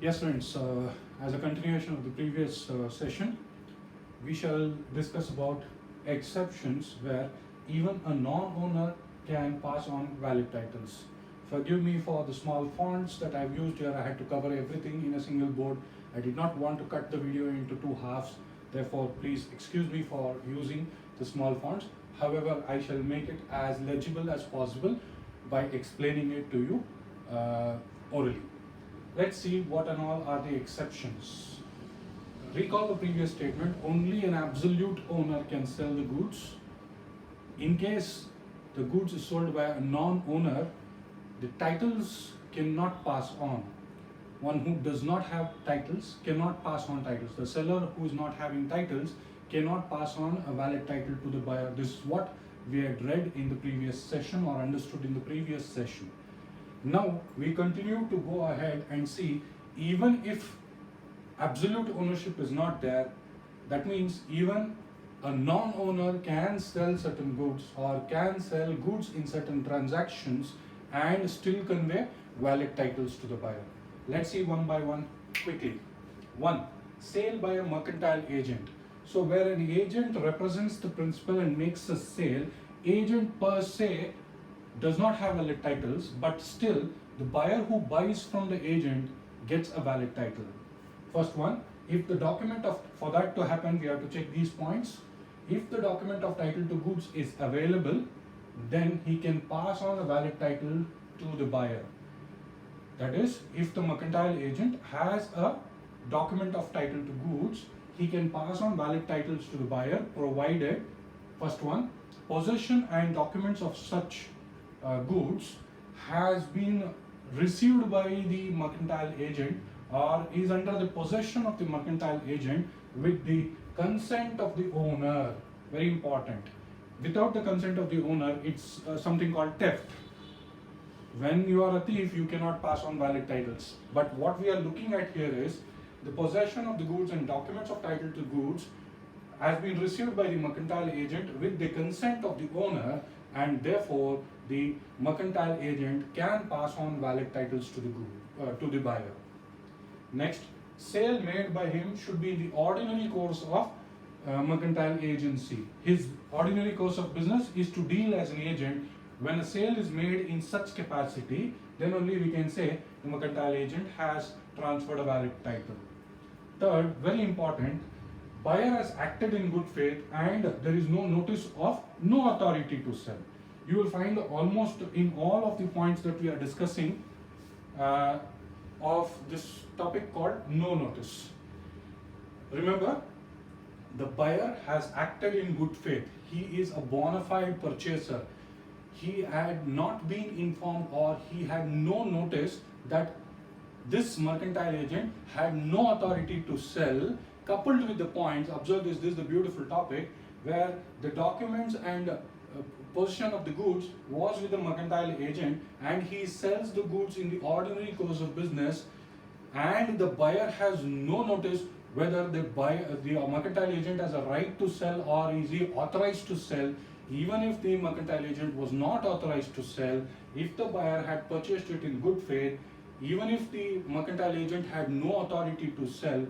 Yes, friends, as a continuation of the previous session, we shall discuss about exceptions where even a non-owner can pass on valid titles. Forgive me for the small fonts that I've used here. I had to cover everything in a single board. I did not want to cut the video into two halves. Therefore, please excuse me for using the small fonts. However, I shall make it as legible as possible by explaining it to you orally. Let's see what and all are the exceptions. Recall the previous statement, only an absolute owner can sell the goods. In case the goods is sold by a non-owner, the titles cannot pass on. One who does not have titles cannot pass on titles. The seller who is not having titles cannot pass on a valid title to the buyer. This is what we had read in the previous session or understood in the previous session. Now we continue to go ahead and see, even if absolute ownership is not there, that means even a non-owner can sell certain goods or can sell goods in certain transactions and still convey valid titles to the buyer. Let's see one by one quickly. 1. Sale by a mercantile agent. So where an agent represents the principal and makes a sale, agent per se does not have valid titles, but still the buyer who buys from the agent gets a valid title. First one, if the document of, for that to happen, we have to check these points. If the document of title to goods is available, then he can pass on a valid title to the buyer. That is, if the mercantile agent has a document of title to goods, he can pass on valid titles to the buyer, provided, first one, possession and documents of such goods has been received by the mercantile agent or is under the possession of the mercantile agent with the consent of the owner. Very important. Without the consent of the owner, it's something called theft. When you are a thief, you cannot pass on valid titles. But what we are looking at here is the possession of the goods and documents of title to goods has been received by the mercantile agent with the consent of the owner, and therefore the mercantile agent can pass on valid titles to the buyer. Next, sale made by him should be in the ordinary course of mercantile agency. His ordinary course of business is to deal as an agent. When a sale is made in such capacity, then only we can say the mercantile agent has transferred a valid title. Third, very important, buyer has acted in good faith and there is no notice of no authority to sell. You will find almost in all of the points that we are discussing of this topic called no notice. Remember, the buyer has acted in good faith. He is a bona fide purchaser. He had not been informed or he had no notice that this mercantile agent had no authority to sell. Coupled with the points, observe this is the beautiful topic where the documents and possession of the goods was with the mercantile agent and he sells the goods in the ordinary course of business, and the buyer has no notice whether the mercantile agent has a right to sell or is he authorized to sell. Even if the mercantile agent was not authorized to sell, if the buyer had purchased it in good faith, even if the mercantile agent had no authority to sell,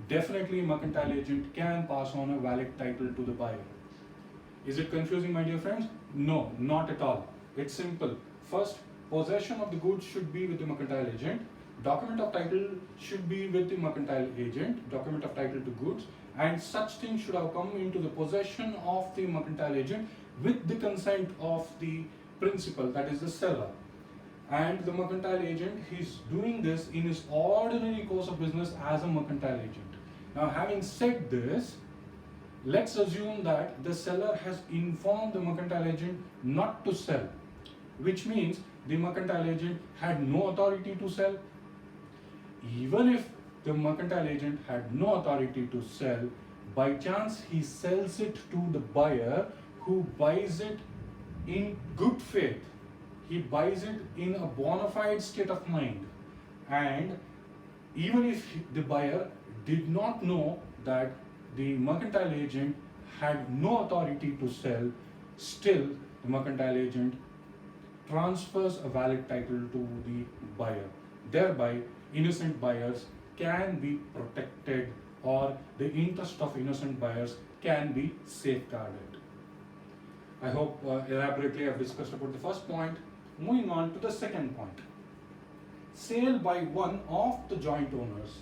definitely mercantile agent can pass on a valid title to the buyer. Is it confusing, my dear friends? No, not at all. It's simple. First, possession of the goods should be with the mercantile agent. Document of title should be with the mercantile agent, document of title to goods, and such things should have come into the possession of the mercantile agent with the consent of the principal, that is the seller. And the mercantile agent, he's doing this in his ordinary course of business as a mercantile agent. Now, having said this, let's assume that the seller has informed the mercantile agent not to sell, which means the mercantile agent had no authority to sell. Even if the mercantile agent had no authority to sell, by chance he sells it to the buyer who buys it in good faith. He buys it in a bona fide state of mind, and even if the buyer did not know that the mercantile agent had no authority to sell, still the mercantile agent transfers a valid title to the buyer. Thereby, innocent buyers can be protected, or the interest of innocent buyers can be safeguarded. I hope elaborately I've discussed about the first point. Moving on to the second point. Sale by one of the joint owners.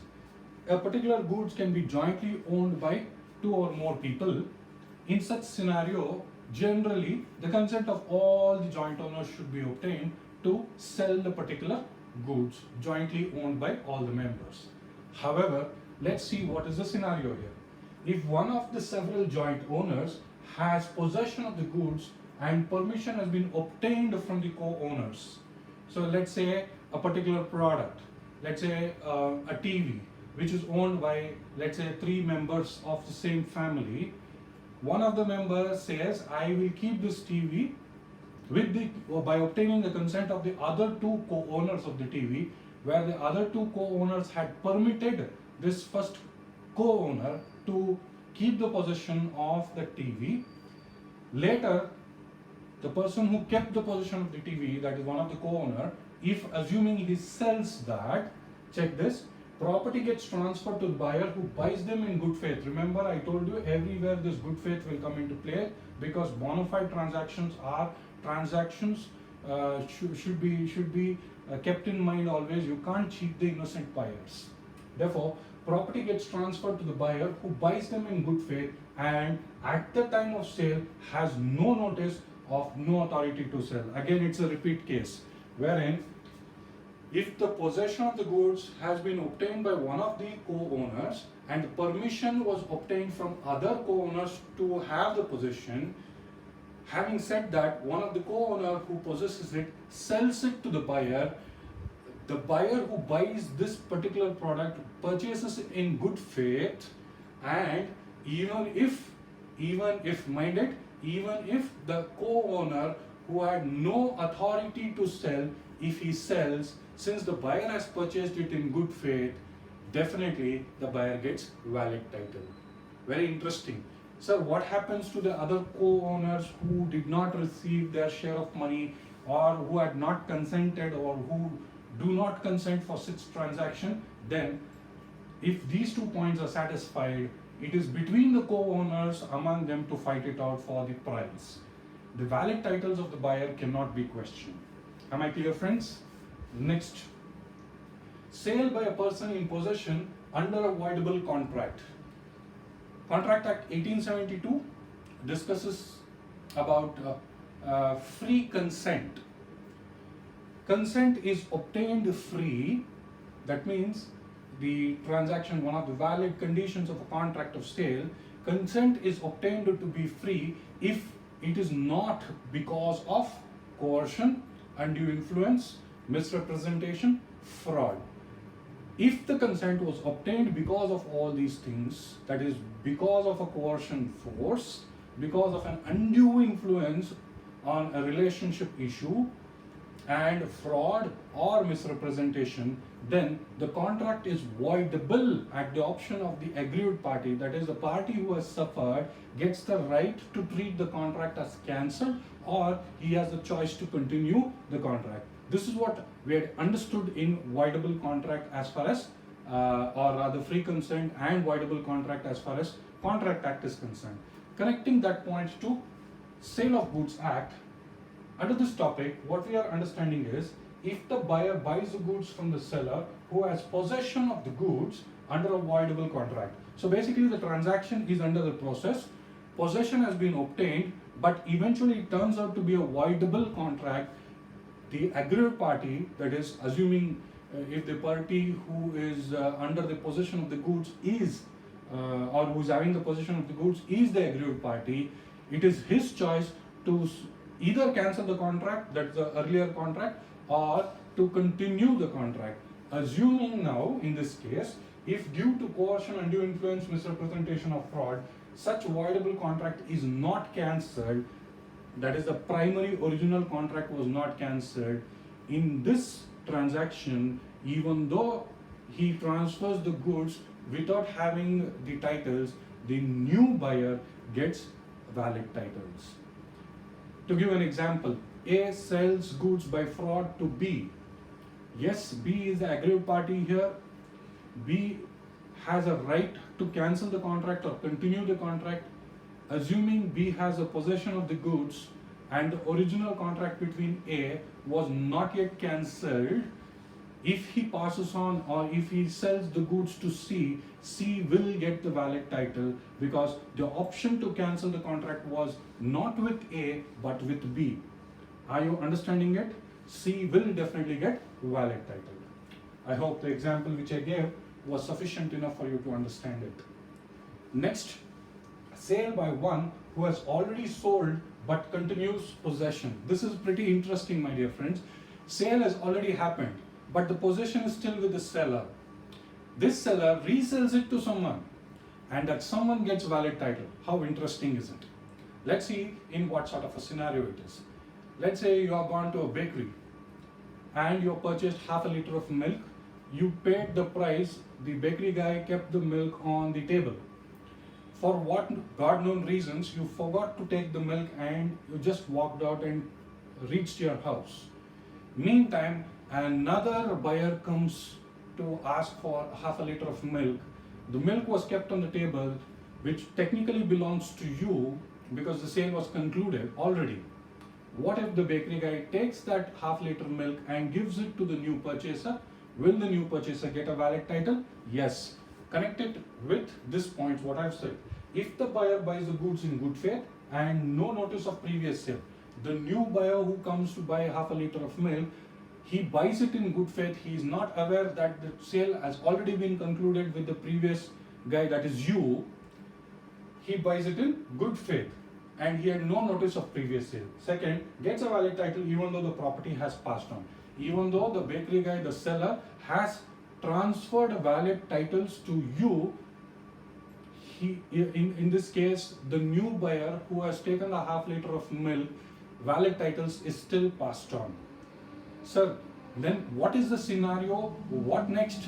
A particular goods can be jointly owned by two or more people. In such scenario, generally the consent of all the joint owners should be obtained to sell the particular goods jointly owned by all the members. However, let's see what is the scenario here. If one of the several joint owners has possession of the goods and permission has been obtained from the co-owners. So let's say a particular product, let's say a TV, which is owned by, let's say, 3 members of the same family. One of the members says, I will keep this TV by obtaining the consent of the other 2 co-owners of the TV, where the other 2 co-owners had permitted this first co-owner to keep the possession of the TV. Later, the person who kept the possession of the TV, that is one of the co-owner, if assuming he sells that, check this, property gets transferred to the buyer who buys them in good faith. Remember, I told you everywhere this good faith will come into play, because bona fide transactions are transactions should be kept in mind always. You can't cheat the innocent buyers. Therefore, property gets transferred to the buyer who buys them in good faith and at the time of sale has no notice of no authority to sell. Again, it's a repeat case wherein if the possession of the goods has been obtained by one of the co-owners and permission was obtained from other co-owners to have the possession, having said that, one of the co-owner who possesses it sells it to the buyer who buys this particular product purchases it in good faith, and even if the co-owner who had no authority to sell, if he sells, since the buyer has purchased it in good faith, definitely the buyer gets valid title. Very interesting. Sir, what happens to the other co-owners who did not receive their share of money, or who had not consented, or who do not consent for such transaction? Then if these 2 points are satisfied, it is between the co-owners among them to fight it out for the price. The valid titles of the buyer cannot be questioned. Am I clear, friends? Next, sale by a person in possession under a voidable contract. Contract Act 1872 discusses about free consent. Consent is obtained free. That means the transaction, one of the valid conditions of a contract of sale, consent is obtained to be free if it is not because of coercion, undue influence, misrepresentation, fraud. If the consent was obtained because of all these things, that is because of a coercion force, because of an undue influence on a relationship issue, and fraud or misrepresentation, then the contract is voidable at the option of the aggrieved party. That is, the party who has suffered gets the right to treat the contract as cancelled, or he has the choice to continue the contract. This is what we had understood in voidable contract as far as, or rather free consent and voidable contract as far as Contract Act is concerned. Connecting that point to Sale of Goods Act, under this topic, what we are understanding is, if the buyer buys the goods from the seller who has possession of the goods under a voidable contract. So basically the transaction is under the process, possession has been obtained, but eventually it turns out to be a voidable contract. The aggrieved party, that is assuming if the party who is under the possession of the goods is, or who is having the possession of the goods is the aggrieved party, it is his choice to either cancel the contract, that's the earlier contract, or to continue the contract. Assuming now, in this case, if due to coercion, undue influence, misrepresentation or fraud, such voidable contract is not cancelled, that is the primary original contract was not cancelled, in this transaction, even though he transfers the goods without having the titles, the new buyer gets valid titles. To give an example, A sells goods by fraud to B. Yes, B is the aggrieved party here. B has a right to cancel the contract or continue the contract, assuming B has a possession of the goods and the original contract between A was not yet cancelled. If he passes on or if he sells the goods to C, C will get the valid title because the option to cancel the contract was not with A but with B. Are you understanding it? C will definitely get valid title. I hope the example which I gave was sufficient enough for you to understand it. Next, sale by one who has already sold but continues possession. This is pretty interesting, my dear friends. Sale has already happened, but the possession is still with the seller. This seller resells it to someone, and that someone gets valid title. How interesting is it? Let's see in what sort of a scenario it is. Let's say you have gone to a bakery and you purchased half a liter of milk. You paid the price, the bakery guy kept the milk on the table. For what God known reasons, you forgot to take the milk and you just walked out and reached your house. Meantime, another buyer comes to ask for half a liter of milk. The milk was kept on the table, which technically belongs to you because the sale was concluded already. What if the bakery guy takes that half liter milk and gives it to the new purchaser? Will the new purchaser get a valid title? Yes. Connect it with this point, what I've said. If the buyer buys the goods in good faith and no notice of previous sale, the new buyer who comes to buy half a liter of milk, he buys it in good faith. He is not aware that the sale has already been concluded with the previous guy, that is you. He buys it in good faith and he had no notice of previous sale. Second, gets a valid title even though the property has passed on. Even though the bakery guy, the seller, has transferred valid titles to you, in this case, the new buyer who has taken a half liter of milk, valid titles is still passed on. Sir, then what is the scenario? What next?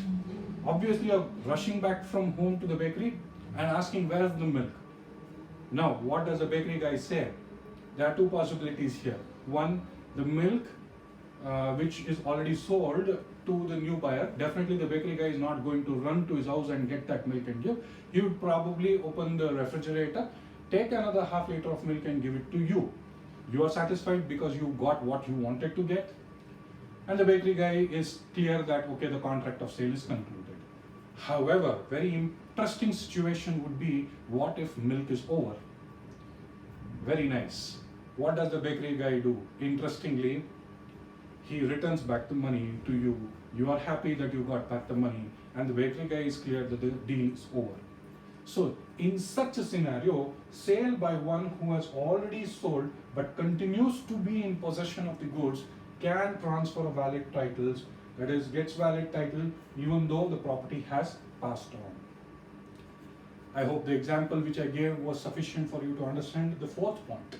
Obviously, you're rushing back from home to the bakery and asking, where is the milk? Now, what does the bakery guy say? There are two possibilities here. One, the milk which is already sold to the new buyer. Definitely the bakery guy is not going to run to his house and get that milk and give. He would probably open the refrigerator, take another half liter of milk and give it to you. You are satisfied because you got what you wanted to get. And the bakery guy is clear that, okay, the contract of sale is concluded. However, very interesting situation would be, what if milk is over? Very nice. What does the bakery guy do? Interestingly, he returns back the money to you. You are happy that you got back the money, and the bakery guy is clear that the deal is over. So, in such a scenario, sale by one who has already sold but continues to be in possession of the goods can transfer valid titles, that is, gets valid title even though the property has passed on. I hope the example which I gave was sufficient for you to understand the fourth point.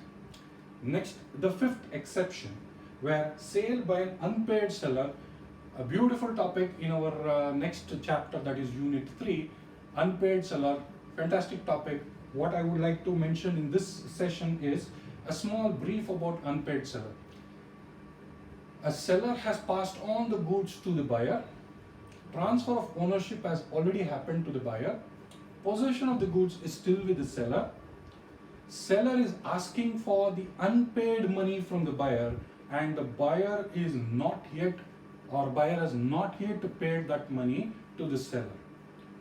Next, the fifth exception, where sale by an unpaid seller, a beautiful topic in our next chapter, that is Unit 3, unpaid seller, fantastic topic. What I would like to mention in this session is a small brief about unpaid seller. A seller has passed on the goods to the buyer, transfer of ownership has already happened to the buyer, possession of the goods is still with the seller. Seller is asking for the unpaid money from the buyer, and the buyer is not yet, or buyer has not yet paid that money to the seller.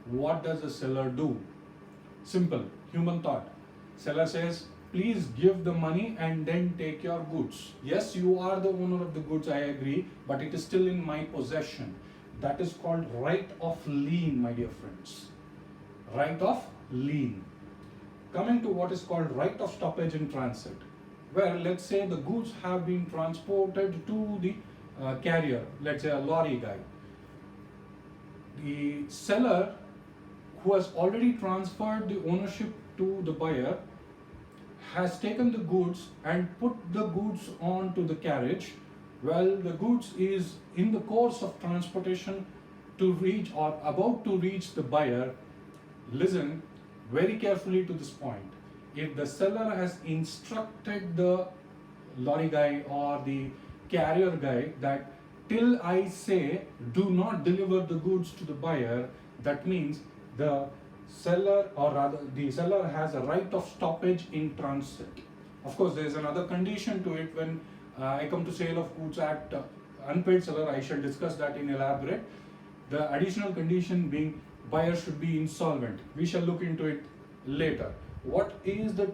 What does the seller do? Simple, human thought. Seller says, please give the money and then take your goods. Yes, you are the owner of the goods, I agree, but it is still in my possession. That is called right of lien, my dear friends. Right of lien. Coming to what is called right of stoppage in transit, where let's say the goods have been transported to the carrier, let's say a lorry guy. The seller who has already transferred the ownership to the buyer has taken the goods and put the goods onto the carriage. Well, the goods is in the course of transportation to reach or about to reach the buyer. Listen very carefully to this point. If the seller has instructed the lorry guy or the carrier guy that till I say do not deliver the goods to the buyer, That means the seller, or rather the seller, has a right of stoppage in transit. Of course, there is another condition to it. When I come to Sale of Goods Act, unpaid seller, I shall discuss that in elaborate. The additional condition being buyer should be insolvent. We shall look into it later. What is the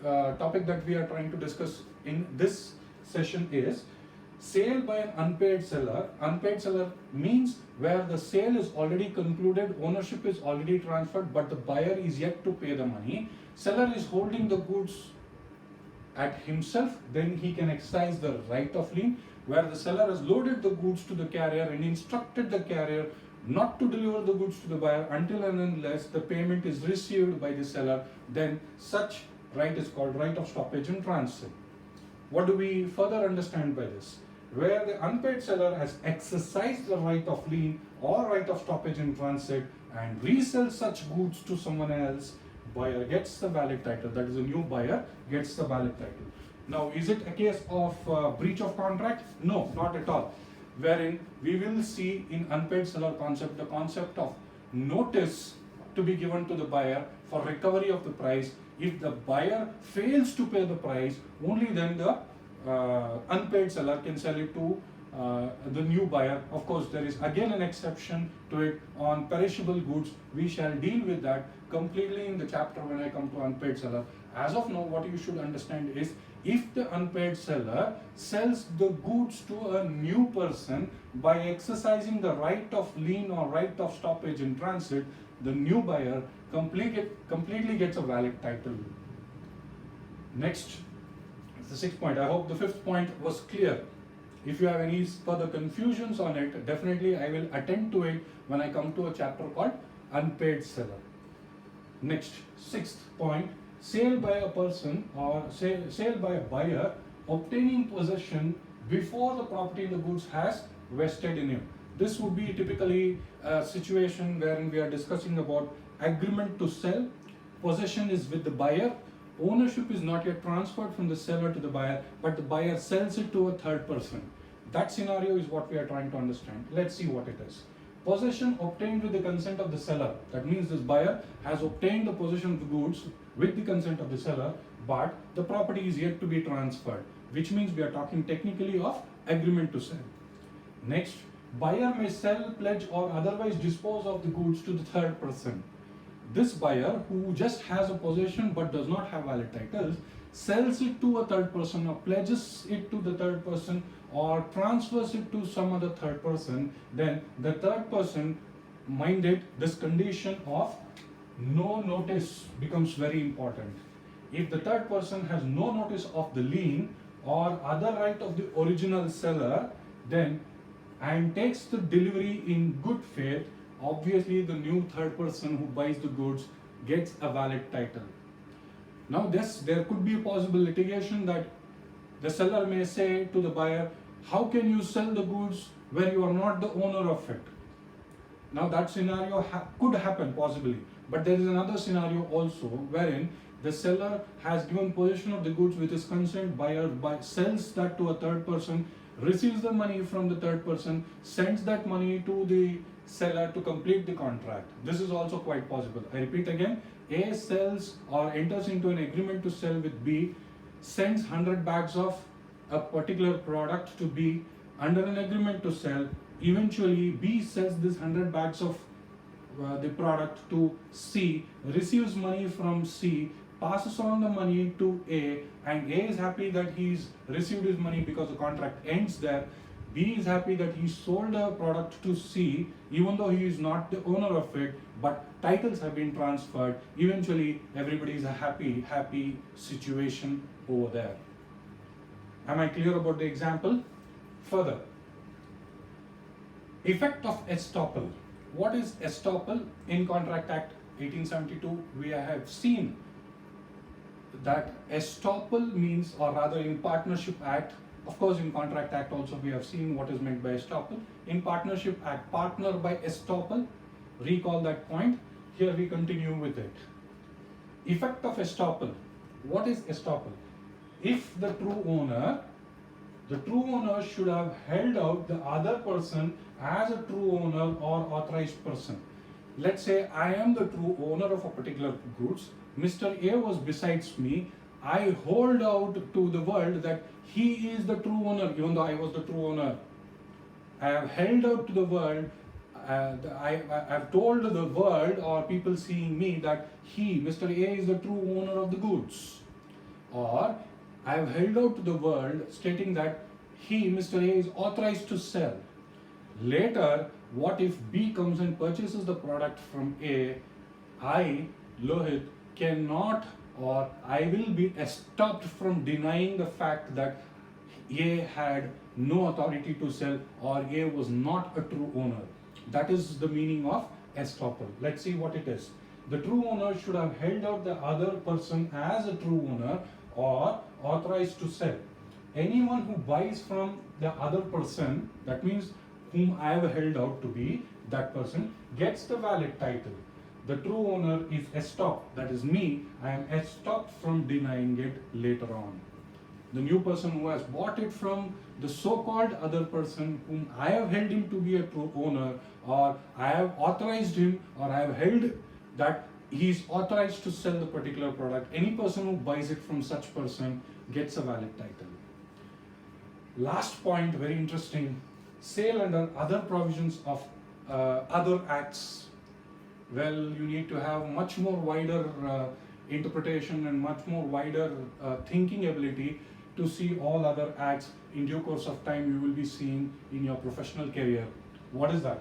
topic that we are trying to discuss in this session is sale by an unpaid seller. Unpaid seller means where the sale is already concluded, ownership is already transferred, but the buyer is yet to pay the money. Seller is holding the goods at himself, then he can exercise the right of lien, where the seller has loaded the goods to the carrier and instructed the carrier not to deliver the goods to the buyer until and unless the payment is received by the seller. Then such right is called right of stoppage in transit. What do we further understand by this? Where the unpaid seller has exercised the right of lien or right of stoppage in transit and resells such goods to someone else, buyer gets the valid title. That is, a new buyer gets the valid title. Now, is it a case of breach of contract? No, not at all. Wherein we will see in unpaid seller concept the concept of notice to be given to the buyer for recovery of the price. If the buyer fails to pay the price, only then the unpaid seller can sell it to the new buyer. Of course, there is again an exception to it on perishable goods. We shall deal with that completely in the chapter when I come to unpaid seller. As of now, what you should understand is, if the unpaid seller sells the goods to a new person by exercising the right of lien or right of stoppage in transit, the new buyer completely gets a valid title. Next, the sixth point. I hope the fifth point was clear. If you have any further confusions on it, definitely I will attend to it when I come to a chapter called unpaid seller. Next, sixth point. Sale by a person or sale by a buyer obtaining possession before the property in the goods has vested in him. This would be typically a situation wherein we are discussing about agreement to sell. Possession is with the buyer. Ownership is not yet transferred from the seller to the buyer, but the buyer sells it to a third person. That scenario is what we are trying to understand. Let's see what it is. Possession obtained with the consent of the seller. That means this buyer has obtained the possession of the goods with the consent of the seller, but the property is yet to be transferred, which means we are talking technically of agreement to sell. Next, buyer may sell, pledge, or otherwise dispose of the goods to the third person. This buyer, who just has a possession but does not have valid titles, sells it to a third person or pledges it to the third person or transfers it to some other third person. Then the third person, mind it, this condition of no notice becomes very important. If the third person has no notice of the lien or other right of the original seller, then and takes the delivery in good faith, obviously the new third person who buys the goods gets a valid title. Now there could be a possible litigation that the seller may say to the buyer, how can you sell the goods when you are not the owner of it? Now that scenario could happen possibly, but there is another scenario also wherein the seller has given possession of the goods with his consent, buyer sells that to a third person, receives the money from the third person, sends that money to the seller to complete the contract. This is also quite possible. I repeat again, A sells or enters into an agreement to sell with B, sends 100 bags of a particular product to B under an agreement to sell. Eventually, B sells this 100 bags of the product to C, receives money from C, passes on the money to A, and A is happy that he's received his money because the contract ends there. B is happy that he sold a product to C, even though he is not the owner of it, but titles have been transferred. Eventually, everybody is a happy situation over there. Am I clear about the example? Further, effect of estoppel. What is estoppel? In Contract Act 1872, we have seen that estoppel means, or rather in Partnership Act, of course in Contract Act also we have seen what is meant by estoppel. In Partnership Act, partner by estoppel, recall that point. Here we continue with it. Effect of estoppel. What is estoppel? If the true owner should have held out the other person as a true owner or authorized person. let's say I am the true owner of a particular goods. Mr. A was besides me. I hold out to the world that he is the true owner, even though I was the true owner. I have held out to the world. I've told the world or people seeing me that he, Mr. A, is the true owner of the goods. Or I have held out to the world stating that he, Mr. A, is authorized to sell. Later, what if B comes and purchases the product from A? I, Lohit, cannot, or I will be stopped from denying the fact that A had no authority to sell or A was not a true owner. That is the meaning of estoppel. Let's see what it is. The true owner should have held out the other person as a true owner or authorized to sell. Anyone who buys from the other person, that means whom I have held out to be that person, gets the valid title. The true owner is estopped, that is me. I am estopped from denying it later on. The new person who has bought it from the so-called other person whom I have held him to be a true owner, or I have authorized him, or I have held that he is authorized to sell the particular product. Any person who buys it from such person gets a valid title. Last point, very interesting, sale under other provisions of other acts. Well, you need to have much more wider interpretation and much more wider thinking ability to see all other acts. In due course of time you will be seeing in your professional career. What is that?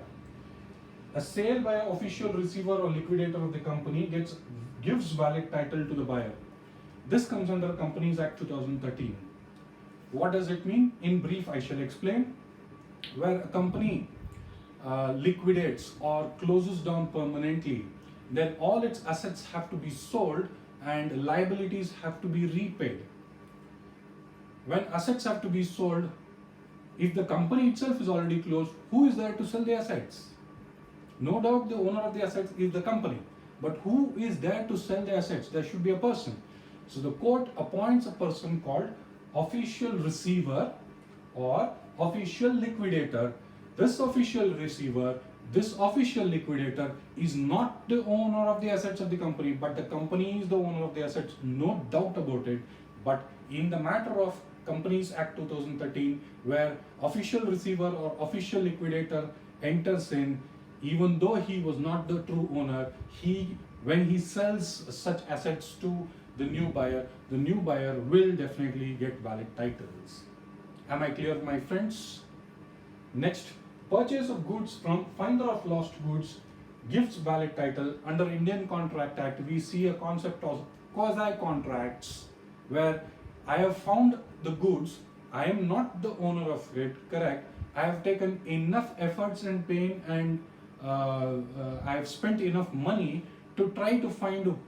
A sale by an official receiver or liquidator of the company gives valid title to the buyer. This comes under Companies Act 2013. What does it mean? In brief, I shall explain. Where a company liquidates or closes down permanently, then all its assets have to be sold and liabilities have to be repaid. When assets have to be sold, if the company itself is already closed, who is there to sell the assets? No doubt the owner of the assets is the company, but who is there to sell the assets? There should be a person. So the court appoints a person called official receiver or official liquidator. This official receiver, this official liquidator is not the owner of the assets of the company, but the company is the owner of the assets, no doubt about it. But in the matter of Companies Act 2013, where official receiver or official liquidator enters in, even though he was not the true owner, when he sells such assets to the new buyer will definitely get valid titles. Am I clear, my friends? Next, purchase of goods from finder of lost goods gives valid title. Under Indian Contract Act, we see a concept of quasi-contracts where I have found the goods, I am not the owner of it, correct? I have taken enough efforts and pain and I have spent enough money to try to find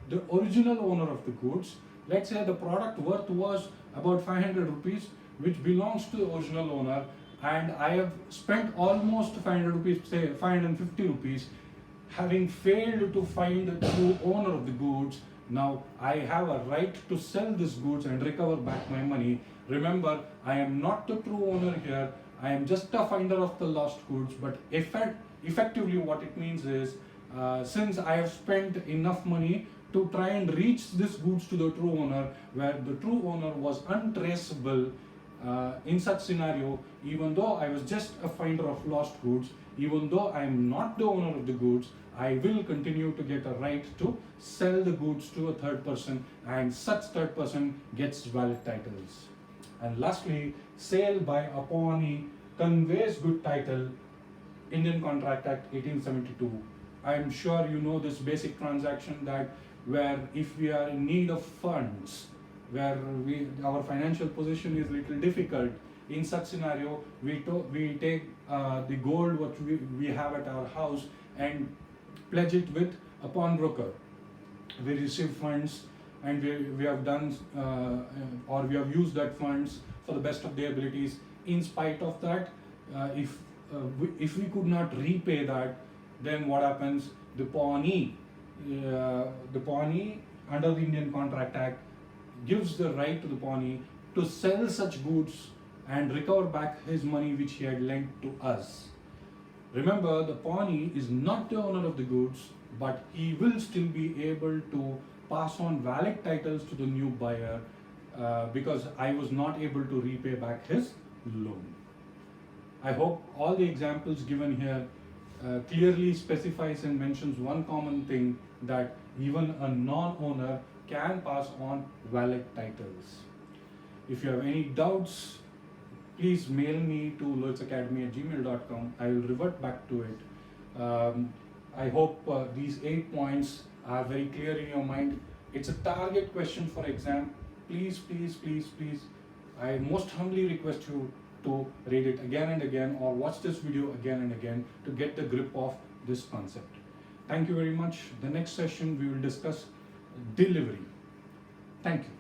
the original owner of the goods. Let's say the product worth was about 500 rupees, which belongs to the original owner, and I have spent almost 500 rupees, say 550 rupees, having failed to find the true owner of the goods. Now I have a right to sell these goods and recover back my money. Remember, I am not the true owner here. I am just a finder of the lost goods, but effectively what it means is, since I have spent enough money to try and reach these goods to the true owner, where the true owner was untraceable, in such scenario, even though I was just a finder of lost goods, even though I am not the owner of the goods, I will continue to get a right to sell the goods to a third person, and such third person gets valid titles. And lastly, sale by a pawnee conveys good title. Indian Contract Act 1872. I am sure you know this basic transaction, that where if we are in need of funds, where our financial position is little difficult, in such scenario we take the gold what we have at our house and pledge it with a pawnbroker. We receive funds and we have done or we have used that funds for the best of their abilities. In spite of that, if we could not repay that, then what happens? The pawnee under the Indian Contract Act gives the right to the pawnee to sell such goods and recover back his money which he had lent to us. Remember, the pawnee is not the owner of the goods, but he will still be able to pass on valid titles to the new buyer because I was not able to repay back his loan. I hope all the examples given here clearly specifies and mentions one common thing, that even a non-owner can pass on valid titles. If you have any doubts, please mail me to lohitsacademy@gmail.com. I will revert back to it. I hope these 8 points are very clear in your mind. It's a target question for exam. Please, please, please, please, I most humbly request you to read it again and again, or watch this video again and again to get the grip of this concept. Thank you very much. The next session we will discuss delivery. Thank you.